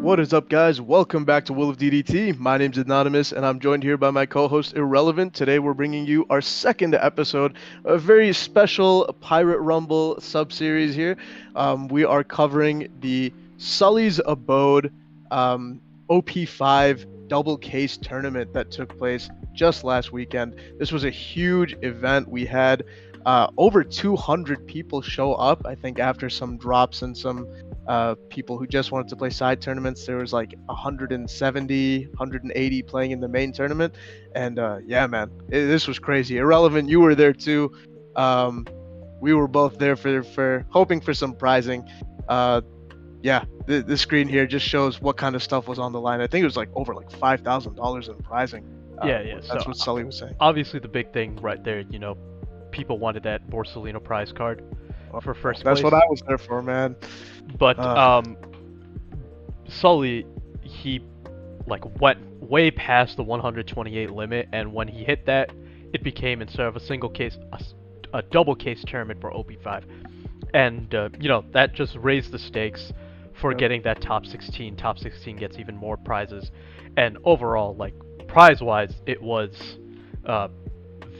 What is up, guys? Welcome back to Will of DDT. My name's Anonymous, and I'm joined here by my co-host Irrelevant. Today, we're bringing you our second episode, a very special Pirate Rumble sub-series here. We are covering the Sully's Abode OP5 double case tournament that took place just last weekend. This was a huge event. We had over 200 people show up, I think, after some drops and some people who just wanted to play side tournaments. There was like 170, 180 playing in the main tournament, and yeah, man, this was crazy. Irrelevant, you were there too. We were both there for hoping for some prizing. Yeah, the screen here just shows what kind of stuff was on the line. I think it was like over like $5,000 in prizing. Yeah. That's So what Sully was saying. obviously the big thing right there, people wanted that Borsellino prize card for first place. That's what I was there for, man. But Sully, he went way past the 128 limit, and when he hit that, it became, instead of a single case, a double case tournament for OP5, and that just raised the stakes for getting that top 16. Top 16 gets even more prizes, and overall, prize-wise, it was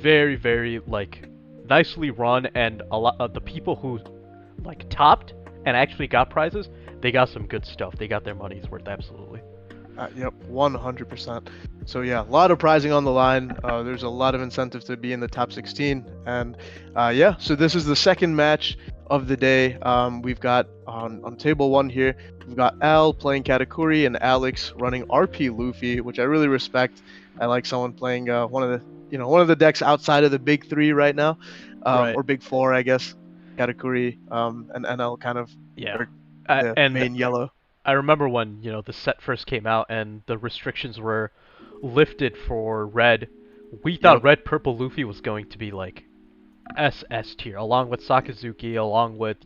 very, very nicely run, and a lot of the people who topped and actually got prizes, they got some good stuff. They got their money's worth, absolutely. Yep, 100%. So yeah, a lot of prizing on the line. There's a lot of incentive to be in the top 16, and yeah. So this is the second match of the day. We've got on table one here, we've got Al playing Katakuri and Alex running RP Luffy, which I really respect. I like someone playing one of the decks outside of the big three right now, Right. or big four, I guess. Katakuri and NL kind of Yeah. the And main yellow. I remember when the set first came out and the restrictions were lifted for red. We thought Yep. red purple Luffy was going to be SS tier, along with Sakazuki, along with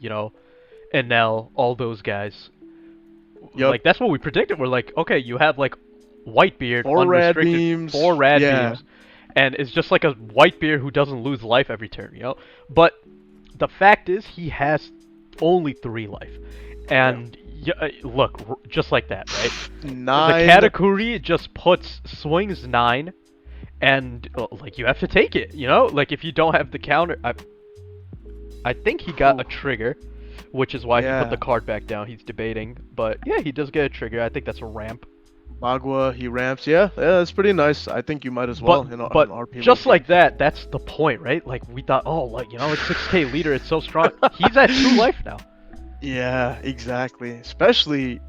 Enel, all those guys. Yep. That's what we predicted. We're okay, you have Whitebeard, Four rad unrestricted, beams. 4 rad Yeah. beams, and it's just like a Whitebeard who doesn't lose life every turn, But the fact is, he has only 3 life, and look, just like that, right? 9. The Katakuri just swings 9, and you have to take it, if you don't have the counter. I think he got a trigger, which is why he put the card back down. He's debating, but yeah, he does get a trigger. I think that's a ramp. Magua, he ramps. Yeah, that's pretty nice. I think you might as well. But in RP just League. like that, that's the point, right? We thought, it's 6k leader, it's so strong. He's at 2 life now. Yeah, exactly. Especially,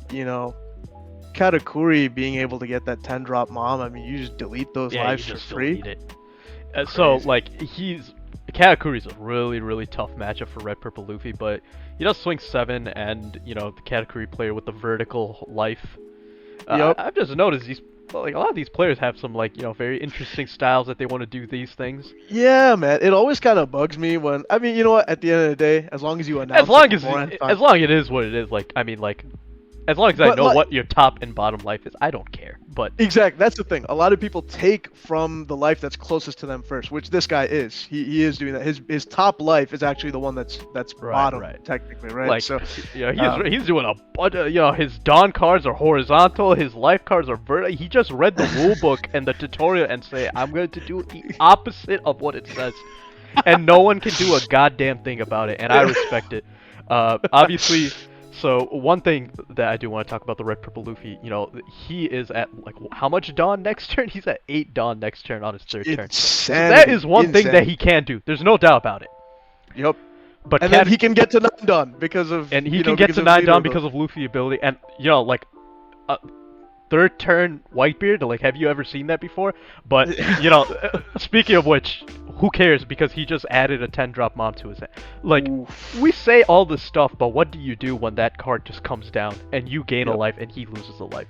Katakuri being able to get that 10 drop mom. I mean, you just delete those lives you for just free. delete it. So Katakuri's a really, really tough matchup for red purple Luffy, but he does swing 7, and the Katakuri player with the vertical life. Yep. I've just noticed a lot of these players have some very interesting styles that they want to do these things. Yeah, man. It always kind of bugs me when. I mean, you know what? At the end of the day, as long as you announce. As long as it is what it is, as long as I know what your top and bottom life is, I don't care. But exactly, that's the thing. A lot of people take from the life that's closest to them first, which this guy is. He is doing that. His top life is actually the one that's bottom, technically, right? So he's doing a bunch. His Dawn cards are horizontal. His life cards are vertical. He just read the rule book and the tutorial and say, I'm going to do the opposite of what it says, and no one can do a goddamn thing about it, and I respect it. Obviously. So one thing that I do want to talk about the red purple Luffy, he is at how much Dawn next turn? He's at 8 Dawn next turn on his 3rd turn. So that is one thing that he can do. There's no doubt about it. Yep. But then he can get to 9 Dawn because of he can get to 9 Dawn because of Luffy ability, and 3rd turn Whitebeard. Have you ever seen that before? But speaking of which, who cares? Because he just added a 10 drop mom to his hand. Oof. We say all this stuff, but what do you do when that card just comes down and you gain a life and he loses a life?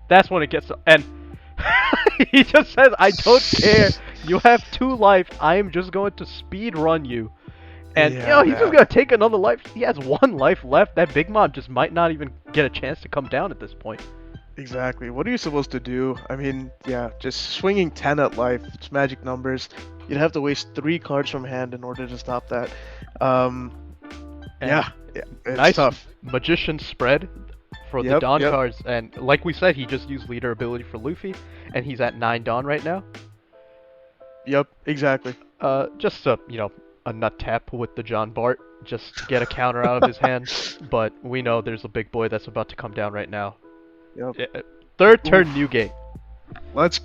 That's when it gets. And he just says, "I don't care. You have 2 life. I am just going to speed run you." And he's just gonna take another life. He has 1 life left. That big mom just might not even get a chance to come down at this point. Exactly. What are you supposed to do? I mean, yeah, just swinging 10 at life. It's magic numbers. You'd have to waste 3 cards from hand in order to stop that. Um, And yeah, it's nice tough. magician spread for the Yep, Dawn yep. cards, and like we said, he just used leader ability for Luffy, and he's at 9 Dawn right now. Yep, exactly. Just a nut tap with the John Bart, just to get a counter out of his hand. But we know there's a big boy that's about to come down right now. Yep. Third turn Oof. Newgate. That's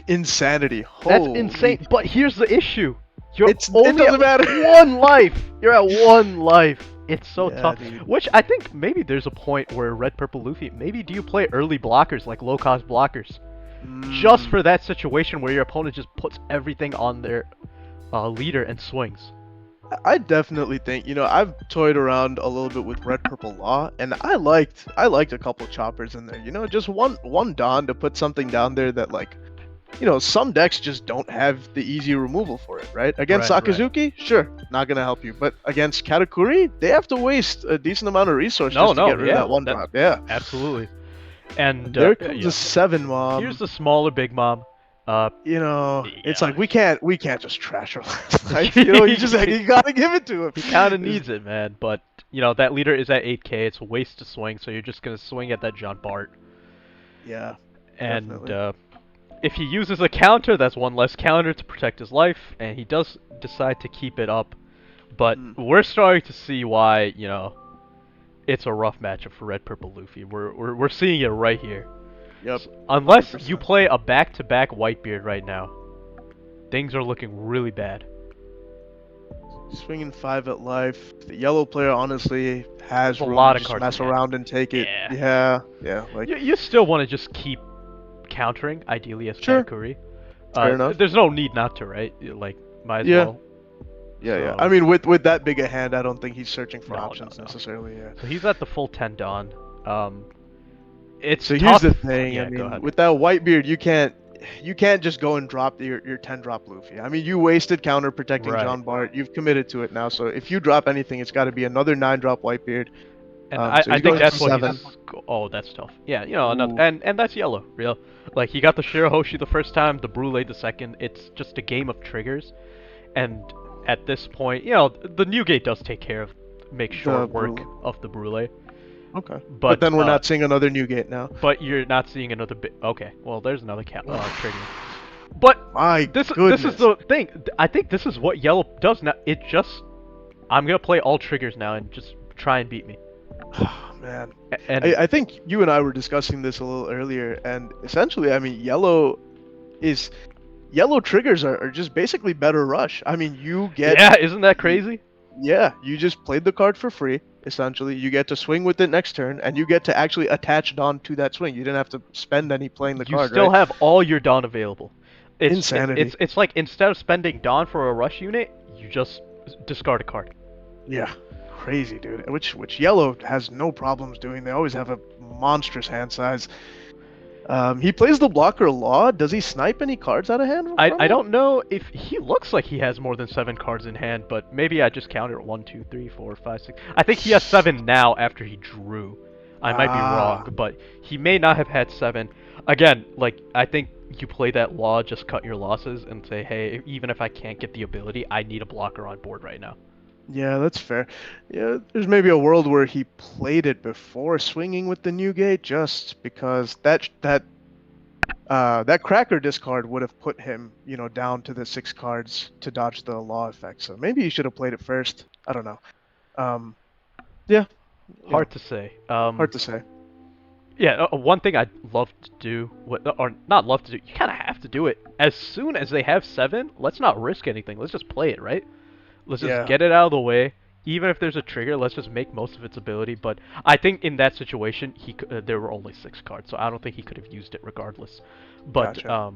insanity. That's Holy. insane. But here's the issue: you're It only doesn't at matter. 1 life. You're at 1 life. It's so Yeah, tough. dude. Which I think maybe there's a point where Red Purple Luffy, maybe do you play early blockers like low cost blockers, just for that situation where your opponent just puts everything on their leader and swings. I definitely think, I've toyed around a little bit with Red Purple Law, and I liked a couple choppers in there. Just one Dawn to put something down there that, like, some decks just don't have the easy removal for it, right? Against Right. Sakazuki, sure, not gonna help you, but against Katakuri, they have to waste a decent amount of resources to get rid of that one drop. Yeah, Absolutely. And there comes a 7 mom. here's the smaller Big Mom. It's Yeah. like we can't just trash her last night. You gotta give it to him. He kind of needs it, man. But that leader is at 8k. It's a waste to swing, so you're just gonna swing at that John Bart. Yeah, And definitely. if he uses a counter, that's one less counter to protect his life, and he does decide to keep it up. But we're starting to see why it's a rough matchup for Red Purple Luffy. We're seeing it right here. Yep. Unless 100%. you play a back-to-back Whitebeard right now, things are looking really bad. Swinging 5 at life. The yellow player honestly has A room lot to of just cards mess in hand. around and take it. Yeah. Yeah. Like You still want to just keep countering, ideally as Sure. Katakuri. Fair enough. There's no need not to, right? Like, might as Yeah. well. yeah. So- I mean, with that big a hand, I don't think he's searching for No, options no. necessarily. Yeah. So he's at the full 10 Dawn. It's So tough. here's the thing. Yeah, I go mean, ahead. with that Whitebeard, you can't just go and drop your 10 drop Luffy. I mean, you wasted counter protecting Right. John Bart. You've committed to it now. So if you drop anything, it's got to be another 9 drop Whitebeard. And so I he's think going that's to what 7. he's. Oh, that's tough. Yeah, Ooh. and that's yellow, real. Like he got the Shirahoshi the first time, the Brule the second. It's just a game of triggers, and at this point, the Newgate does take care of, make short work Brule. of the Brule. Okay. But But then we're not seeing another Newgate now. But you're not seeing another bit. Okay, well there's another trigger. But My this goodness. is the thing. I think this is what yellow does now. I'm gonna play all triggers now and just try and beat me. Man. And I think you and I were discussing this a little earlier, and essentially, I mean, yellow triggers are just basically better rush. I mean, you get yeah, isn't that crazy? yeah, you just played the card for free. Essentially, you get to swing with it next turn, and you get to actually attach Dawn to that swing. You didn't have to spend any playing the You card. still right? have all your Dawn available. Insanity. It's like instead of spending Dawn for a rush unit, you just discard a card. Yeah, crazy, dude. Which yellow has no problems doing. They always have a monstrous hand size. He plays the blocker Law. Does he snipe any cards out of hand? from I him? don't know if he looks like he has more than 7 cards in hand, but maybe I just counted 1, 2, 3, 4, 5, 6. I think he has 7 now after he drew. I might be wrong, but he may not have had 7. Again, like I think you play that Law, just cut your losses and say, hey, even if I can't get the ability, I need a blocker on board right now. Yeah, that's fair. Yeah, there's maybe a world where he played it before swinging with the Newgate, just because that cracker discard would have put him, down to the 6 cards to dodge the Law effect. So maybe he should have played it first. I don't know. Yeah. Hard to say. Hard to say. Yeah, one thing I'd love to do, or not love to do, you kind of have to do it. As soon as they have 7, let's not risk anything. Let's just play it, right? Let's just get it out of the way. Even if there's a trigger, let's just make most of its ability. But I think in that situation, there were only 6 cards, so I don't think he could have used it regardless. But Gotcha.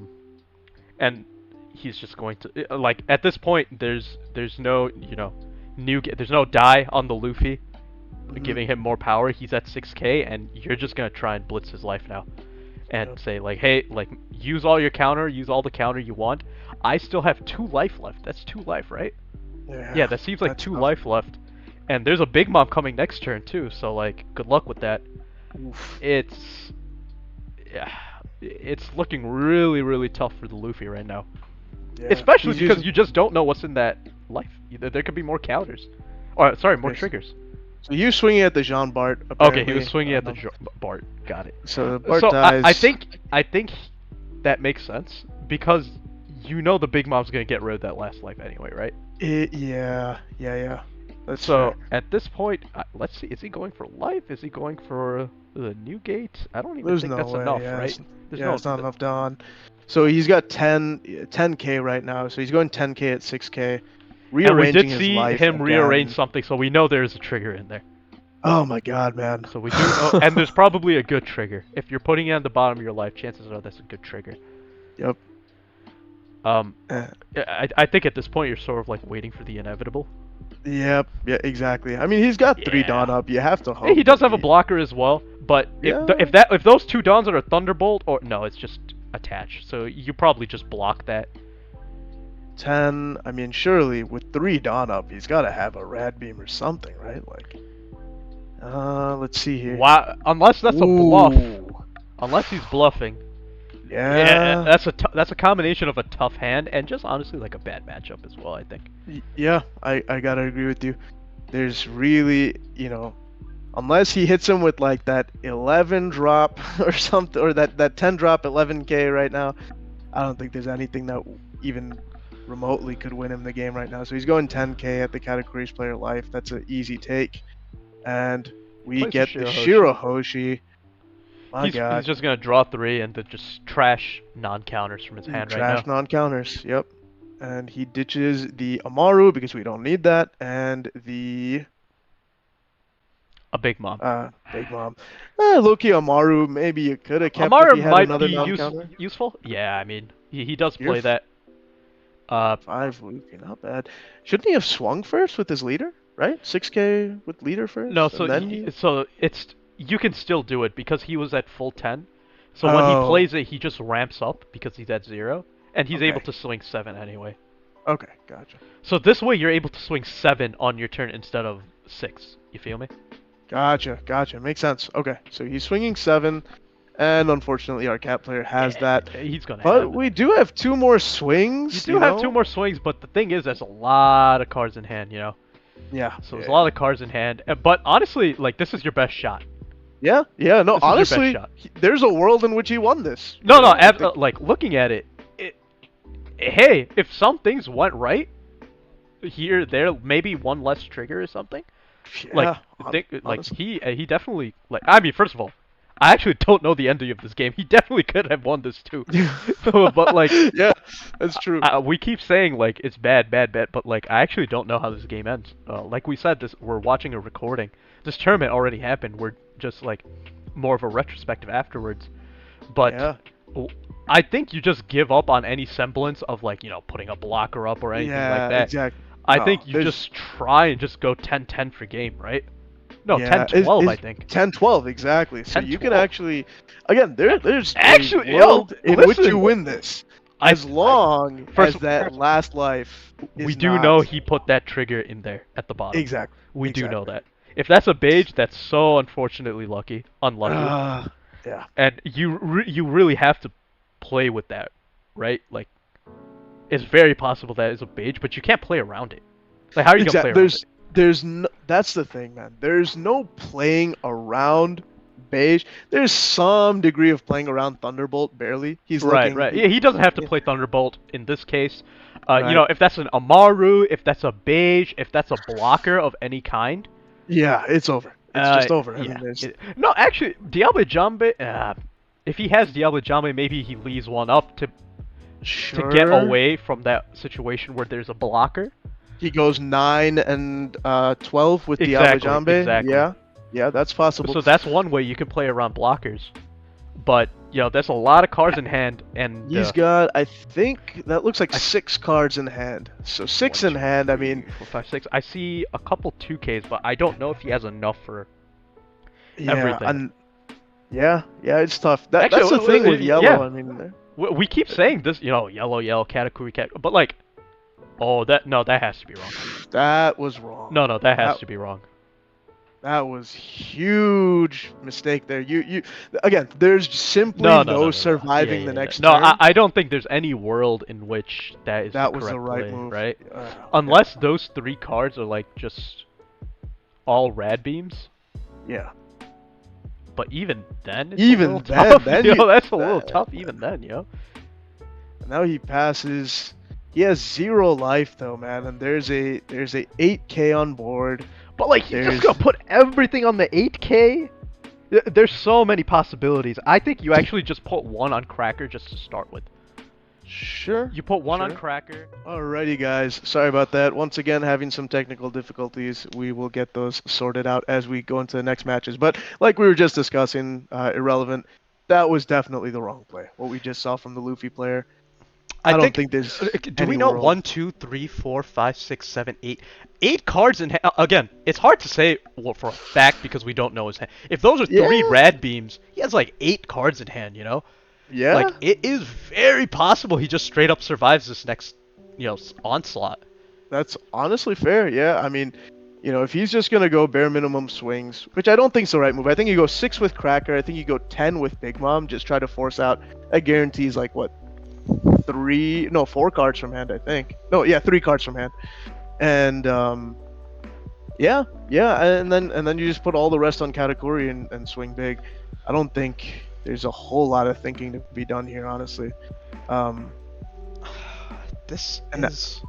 and he's just going to like at this point, there's no there's no die on the Luffy, giving him more power. He's at 6k, and you're just gonna try and blitz his life now, and say like, hey, like use all your counter, use all the counter you want. I still have 2 life left. That's 2 life, right? Yeah, that seems like 2 life left. And there's a Big Mom coming next turn too, so like good luck with that. Oof. It's looking really, really tough for the Luffy right now. Yeah. Especially He's because using... you just don't know what's in that life. There could be more counters. Or, sorry, more Okay, triggers. so he was swinging at the Jean Bart, Okay, he apparently. was swinging at the Bart. Got it. So Bart So I dies. think that makes sense because you know the Big Mom's gonna get rid of that last life anyway, right? Yeah. That's So fair. at this point, let's see. Is he going for life? Is he going for the new gate? I don't even There's think no that's way. enough, Yeah, right? There's yeah, no. it's not enough Dawn. So he's got 10K right now. So he's going 10K at 6K, And we did rearranging his see life him rearrange again. something, so we know there's a trigger in there. Oh my god, man. So we do know, and there's probably a good trigger. If you're putting it at the bottom of your life, chances are that's a good trigger. Yep. Um, Uh, I think at this point you're sort of like waiting for the inevitable. Yep. Yeah, exactly. I mean, he's got 3 Dawn Yeah. up. You have to hope. Hey, he does that have a blocker as well, but Yeah. if those 2 Dawns are a Thunderbolt, or no, it's just attached. So you probably just block that. 10. I mean, surely with 3 Dawn up, he's got to have a Rad Beam or something, right? Like, let's see here. Wow, unless that's a bluff. Ooh. Unless he's bluffing. Yeah. That's a combination of a tough hand and just honestly like a bad matchup as well, I think. Yeah, I gotta agree with you. There's really, unless he hits him with like that 11 drop or something, or that 10 drop 11K right now, I don't think there's anything that even remotely could win him the game right now. So he's going 10K at the Katakuri's player life. That's an easy take. And we Plays get the the Shirahoshi. Shirahoshi. My God. He's just gonna draw 3 and then just trash non-counters from his hand right now. Trash non-counters, yep. And he ditches the Amaru because we don't need that, and the A Big Mom. Big Mom. Loki Amaru, maybe you could have kept Amaru if he had might another be non-counter. useful. Yeah, I mean he does You're play that. 5 Luffy, not bad. Shouldn't he have swung first with his leader, right? 6K with leader first? No, and then so it's you can still do it because he was at full 10. So when he plays it, he just ramps up because he's at 0, and he's able to swing 7 anyway. Okay, gotcha. So this way you're able to swing 7 on your turn instead of 6. You feel me? Gotcha. Makes sense. Okay, so he's swinging 7, and unfortunately our cat player has that. He's gonna But have it. we do have 2 more swings. You do have 2 more swings, but the thing is, there's a lot of cards in hand, you know? Yeah. So there's a lot of cards in hand. But honestly, like, this is your best shot. Yeah. No, This is your best honestly, shot. there's a world in which he won this. No, I think- like, looking at it, hey, if some things went right, here, there, maybe one less trigger or something. Yeah, Like, he definitely, like, I mean, first of all, I actually don't know the ending of this game. He definitely could have won this too. But like, yeah, that's true. we keep saying like it's bad, but like I actually don't know how this game ends. Like we said, we're watching a recording. This tournament already happened. We're just like more of a retrospective afterwards. But Yeah. I think you just give up on any semblance of like putting a blocker up or anything like that. Exactly. I No, think you there's- just try and just go 10-10 for game, right? No, Yeah, 10-12, I think. 10-12, exactly. So you can 10-12. actually, again, there's Actually, a world in which listen. you win this, as long First- as that last life is We do not... know he put that trigger in there at the bottom. Exactly. We do know exactly. that. If that's a beige, that's so unfortunately unlucky. Yeah. And you really have to play with that, right? Like, it's very possible that is a beige, but you can't play around it. Like, how are you gonna play around it? There's no, that's the thing, man. There's no playing around beige. There's some degree of playing around Thunderbolt, barely. He's Right. Yeah, he doesn't have to play Thunderbolt in this case. If that's an Amaru, if that's a beige, if that's a blocker of any kind. Yeah, it's over. It's just over. I mean, No, actually, Diablo Jambe, if he has Diablo Jambe, maybe he leaves one up to get away from that situation where there's a blocker. He goes 9 and 12 with Diablo Jambe. Exactly. Yeah, that's possible. So that's one way you can play around blockers. But there's a lot of cards in hand, and he's got, I think, that looks like 6 cards in hand. So 6 in hand. I mean, 4, 5, 6. I see a couple 2Ks, but I don't know if he has enough for yeah, everything. Yeah, it's tough. That's Actually, the thing with yellow. yeah. I mean, We keep saying this, yellow, Katakuri, but like, that has to be wrong. that was wrong. No, that has to be wrong. That was huge mistake there. You again. There's simply No, no, no no, no, no. Yeah, surviving yeah, the yeah. next No, I, turn. I don't think there's any world in which that is the That was the correct right play, move. right? Yeah. Unless those three cards are like just all rad beams. Yeah. But even then, it's a Even little then, tough. then Yo, you. that's a little tough even then, yo. Now he passes. He has 0 life though, man. And there's a 8K on board. But like, you just There's gonna put everything on the 8K? There's so many possibilities. I think you actually just put one on Cracker just to start with. sure. You put one on Sure. Cracker. Alrighty, guys. Sorry about that. Once again, having some technical difficulties. We will get those sorted out as we go into the next matches. But like we were just discussing, irrelevant. That was definitely the wrong play. What we just saw from the Luffy player. I I don't think. think there's Do we any know world. 1, 2, 3, 4, 5, 6, 7, 8? 8 cards in hand. Again, it's hard to say for a fact because we don't know his hand. If those are 3 Yeah. rad beams, he has like 8 cards in hand, you know? Yeah. Like, it is very possible he just straight up survives this next, onslaught. That's honestly fair. Yeah. I mean, if he's just gonna go bare minimum swings, which I don't think's the right move. I think you go 6 with Cracker. I think you go 10 with Big Mom. Just try to force out. That guarantees like what 4 cards from hand, I think. No, yeah, 3 cards from hand. And yeah, and then you just put all the rest on Katakuri and swing big. I don't think there's a whole lot of thinking to be done here, honestly. This And is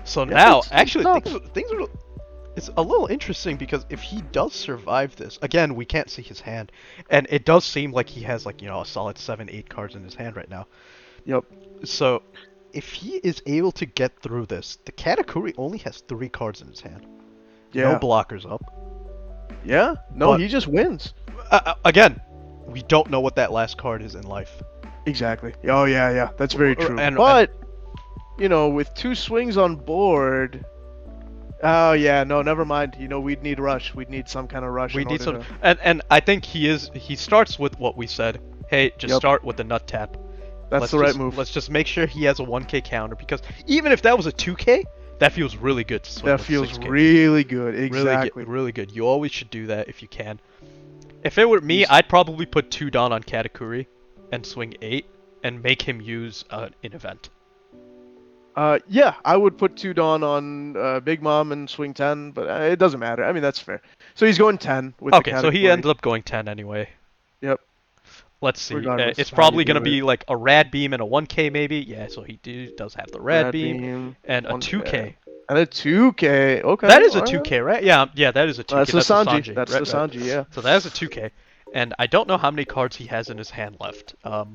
so yeah, now it's actually tough. things are it's a little interesting because if he does survive this, again we can't see his hand, and it does seem like he has like a solid 7, 8 cards in his hand right now. Yep. So if he is able to get through this, the Katakuri only has 3 cards in his hand. Yeah. No blockers up. Yeah. No, But- he just wins. Again, we don't know what that last card is in life. Exactly. Oh yeah. That's very true. And- But with 2 swings on board. Oh yeah, no, never mind. We'd need rush. We'd need some kind of rush. We in need order some, to- and I think he starts with what we said. Hey, just Yep. start with the nut tap. That's the right move. Let's just make sure he has a 1K counter, because even if that was a 2K, that feels really good to swing That with feels 6K. really good. Exactly. Really good. You always should do that if you can. If it were me, He's- I'd probably put 2 down on Katakuri and swing 8 and make him use an event. Yeah, I would put 2 Dawn on Big Mom and swing 10, but it doesn't matter. I mean, that's fair. So he's going 10 with Okay, the so he Katakuri. ended up going 10 anyway. Yep. Let's see. Regardless It's of how probably you going to do be like a rad beam and a 1K maybe. Yeah, so he does have the rad beam and a 1K. 2K. And a 2K. Okay. That is a alright. 2K, right? Yeah, that is a 2K. That's the Sanji. Sanji. That's Right, the right. Sanji, yeah. So that is a 2K. And I don't know how many cards he has in his hand left. Now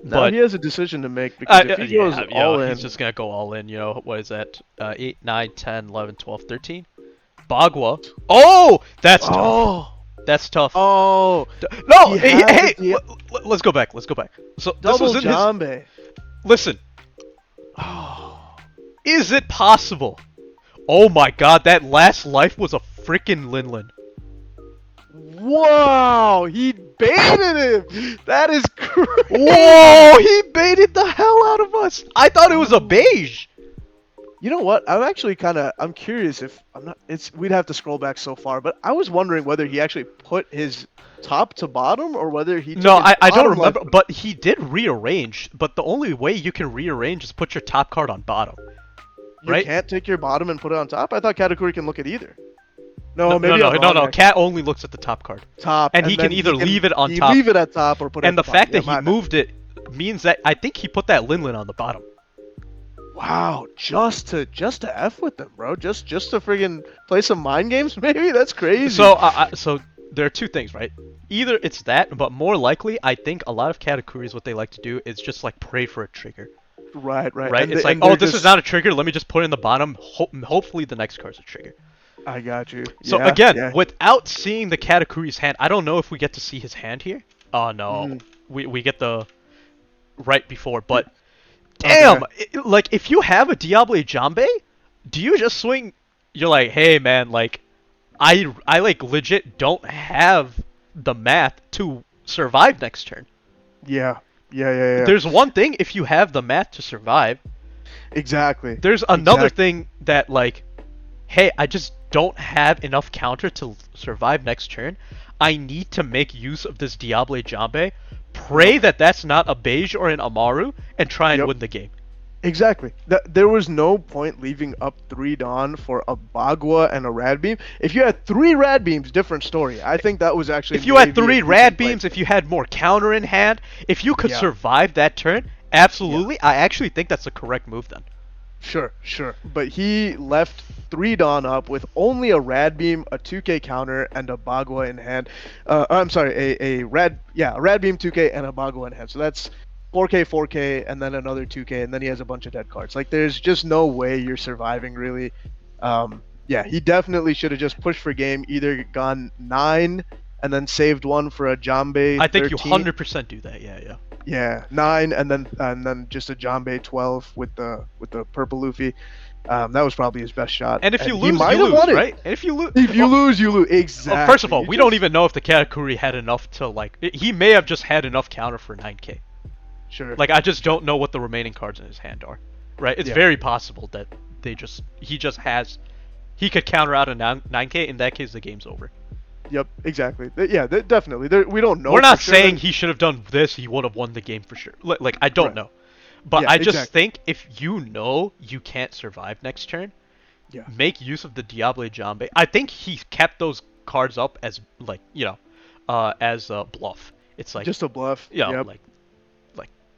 But he has a decision to make because if he goes all in, he's just going to go all in. What is that? 8, 9, 10, 11, 12, 13? Bagua. Oh! That's tough. oh, That's tough. oh, No! he Hey, had hey, the- let's go back. Let's go back. So this double was in his... Jambe. Listen. Oh, Is it possible? Oh my god, that last life was a freaking Linlin. wow, he baited him. That is crazy. Whoa, he baited the hell out of us. I thought it was a beige. You know what? I'm curious if we'd have to scroll back so far, but I was wondering whether he actually put his top to bottom or whether he No, took his I don't bottom remember, left- but he did rearrange. But the only way you can rearrange is put your top card on bottom. You right? can't take your bottom and put it on top. I thought Katakuri can look at either. No, No, maybe no, I'm no, wrong, no. actually. Cat only looks at the top card. Top, And he then can either leave it on top- leave it at top or put it. And the at the fact bottom. that he moved it means that I think he put that Linlin on the bottom. Wow, just to f with them, bro. Just to friggin' play some mind games, maybe. That's crazy. So there are two things, right? Either it's that, but more likely, I think a lot of Katakuris, what they like to do is just like pray for a trigger. right. Right? And It's they- like, and oh, they're this is just- not a trigger. Let me just put it in the bottom. Hopefully, the next card's a trigger. I got you. So Yeah, again, yeah. without seeing the Katakuri's hand, I don't know if we get to see his hand here. Oh no, Mm. we get the right before, but damn, like if you have a Diable Jambe, do you just swing? You're like, hey man, like I like legit don't have the math to survive next turn. Yeah. There's one thing if you have the math to survive. Exactly. There's another Exactly. thing that like, hey, I just don't have enough counter to survive next turn. I need to make use of this Diable Jambe, pray that that's not a Beige or an Amaru, and try and Yep. win the game. Exactly. There was no point leaving up 3 Dawn for a Bagua and a Rad Beam. If you had 3 Rad Beams, different story. I think that was actually. If you had maybe a 3 decent Rad play. Beams, if you had more counter in hand, if you could Yeah. survive that turn, absolutely, I actually think that's the correct move then. Sure. But he left 3 Dawn up with only a Rad Beam, a 2K counter, and a Bagua in hand. I'm sorry, a Rad Beam 2K and a Bagua in hand. So that's 4K, 4K, and then another 2K, and then he has a bunch of dead cards. Like, there's just no way you're surviving, really. Yeah, he definitely should have just pushed for game, either gone 9 and then saved one for a Jambe. I think 13. you 100% do that. Yeah. Yeah, 9 and then just a Jambe 12 with the purple Luffy. That was probably his best shot. And if you he lose, might you have lose, won it. right? And if you lose, If you lose, you lose. Exactly. First of all, we don't even know if the Katakuri had enough to like. He may have just had enough counter for 9K. Sure. Like, I just don't know what the remaining cards in his hand are. Right? It's very possible that he could counter out a 9K. In that case, the game's over. Yep, exactly. Yeah, definitely. We don't know. We're not for sure. saying he should have done this. He would have won the game for sure. Like, I don't Right. know. But Yeah, I just exactly. think if you know you can't survive next turn, Yeah. make use of the Diable Jambe. I think he kept those cards up as, like, as a bluff. It's like, Just a bluff. yeah, Yep. like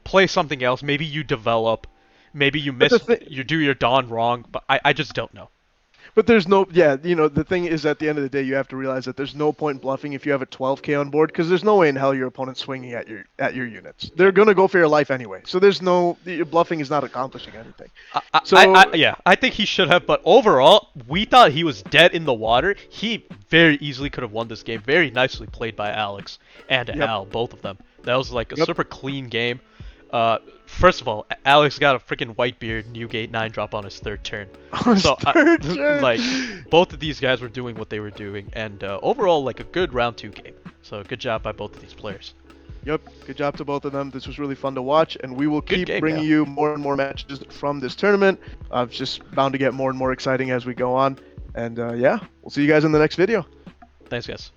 play something else. Maybe you develop. Maybe you miss. You do your Dawn wrong. But I just don't know. But there's no, the thing is, at the end of the day, you have to realize that there's no point bluffing if you have a 12K on board, because there's no way in hell your opponent's swinging at your units. They're gonna go for your life anyway. So your bluffing is not accomplishing anything. I think he should have. But overall, we thought he was dead in the water. He very easily could have won this game. Very nicely played by Alex and Al, both of them. That was like a super clean game. First of all, Alex got a freaking white beard, new gate 9 drop on his 3rd turn. Like, both of these guys were doing what they were doing, and overall, like, a good round 2 game. So good job by both of these players. Yep, good job to both of them. This was really fun to watch, and we will keep bringing you more and more matches from this tournament. It's just bound to get more and more exciting as we go on. And yeah, we'll see you guys in the next video. Thanks, guys.